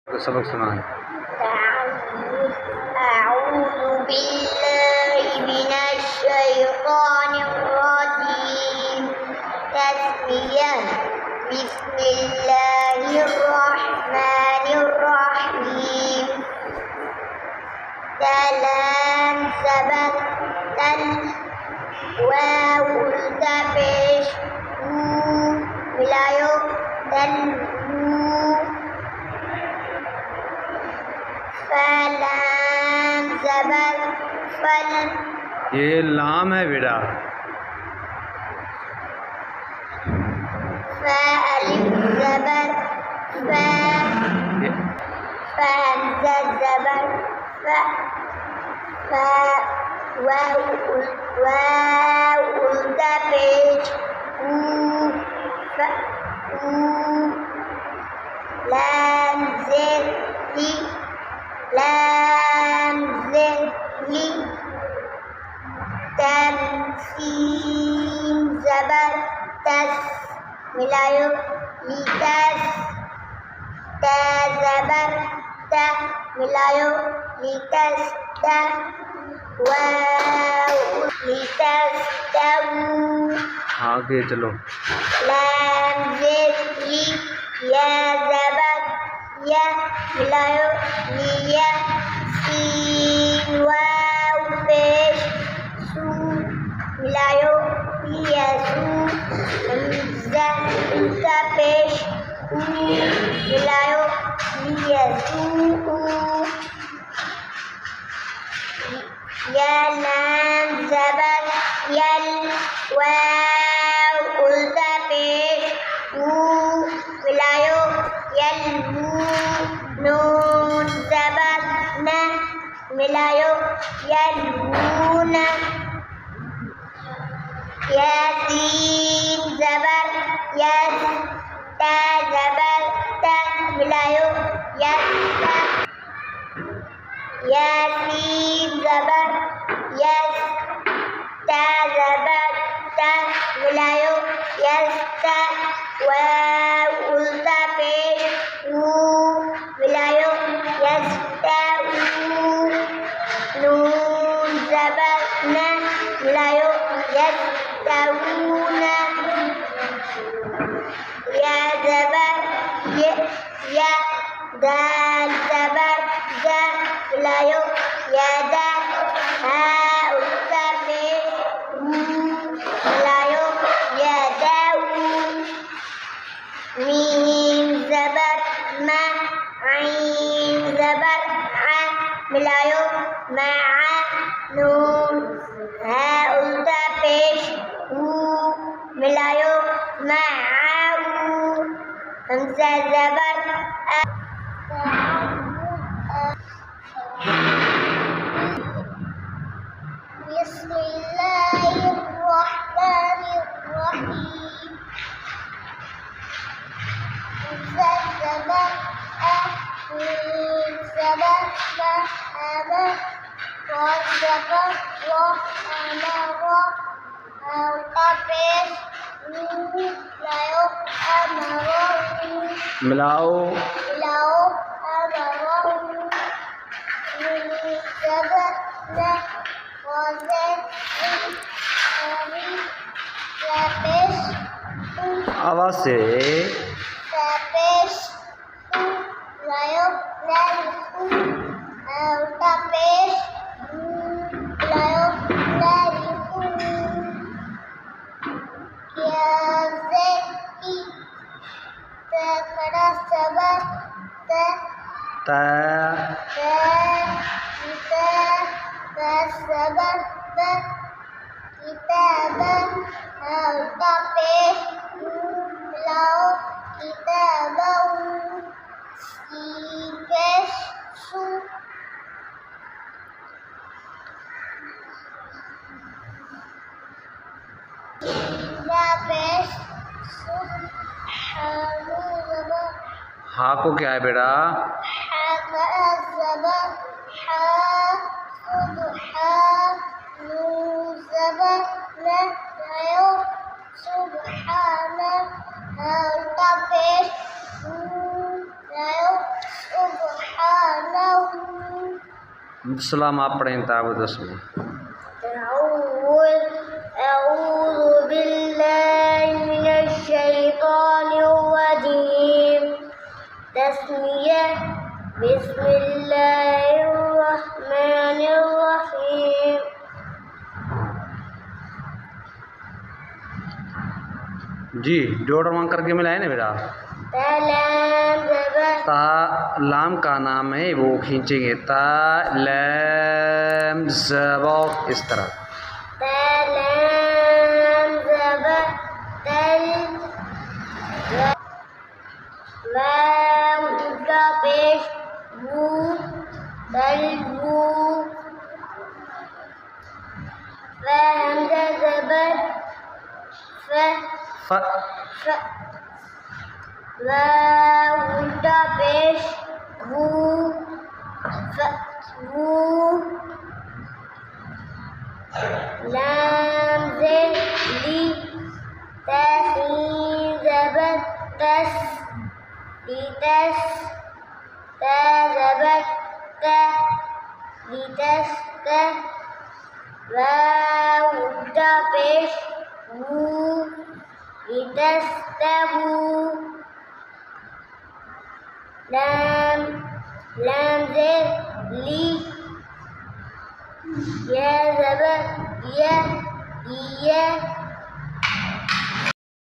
तो सबक सुनाए। अऊज़ु बिल्लाहि मिनश शैतानिर रजीम। तस्मियह बिस्मिल्लाहिर रहमानिर रहीम। सलाम सबक तल वाउल पेश मिलायो तल फलाम ज़बर फल। ये लाम है बेटा। अलिफ ज़बर फ। हमज़ा ज़बर फ। वाउ पेश लाम ज़ेर ली। लाम ज़ेर ली। तम सीन ज़बर तस मिलायो लितस। त ज़बर त मिलायो लितस त। वाव लितस तऊ। आगे चलो। लाम ज़ेर ली। या ज़बर या मिलायो लिया। सीन वाव पेश सू मिलायो लियसू। हमज़ा इनका पेश मिलायो लियसू। या लाम ज़बर यल। वाव उल्टा पेश मिलायो यल्मू। नून ज़बर न मिलायो यल्मून। यासीन ज़बर यस। ता ज़बर त मिलायो यस्ता। यासीन ज़बर यस। ता ज़बर त मिलायो यस्ता। वाव उल्टा पेश मिलायो यस्ताऊ। नून ज़बर न मिलायो यस्ताऊन। या ज़बर या। दाल ज़बर द मिलायो यदा। हा उल्टा पेश मिलायो यदाऊ। मीम ज़बर मा। आइन ज़बर आ मिलायो मआ। नून हा उल्टा पेश मिलायो मआऊ। हमज़ा ज़बर अ। बिस्मिल्लाहिर्रहमानिर्रहीम। हमज़ा ज़बर अ। मीम ज़बर मा अमा। वाव ज़बर वा अमरा। उल्टा पेश मिलायो अमराऊ। मिलाओ मिलाओ अमराऊ। मीम ज़बर न वाज़े पेश आवाज़ से पेश मिलायो नरिफू। उल्टा पेश मिलायो नरिफू। याज़े की तकड़ा ज़बर त। ज़बर ब। किताब उल्टा पेश मिलाओ किताबऊ। सीन पेश सू। ला पेश सू। हामू ज़बर हा को क्या है बेटा? ज़बर हा। सुबहा। नून ज़बर न मिलायो सुबहाना। उल्टा पेश मिलायो सलाम आप पढ़ें ताब 10 में। أعوذ بالله من الشيطان الرجيم تسمية بسم الله الرحمن الرحيم जी जोड़ रवां करके मिलाए ना बेटा। तलाम ज़बर ता लाम का नाम है वो खींचेंगे ता लैम ज़बर इस तरह। तलाम ज़बर तल वाव उल्टा पेश वू तलवू फ हमज़ा ज़बर फ फ फ वाव उल्टा पेश वू फ वू लाम से ली तसीन ज़बर तस लितस ता ज़बर ता लितस ता वाव उल्टा पेश वू लितस्तवू लाम से ली या ज़बर या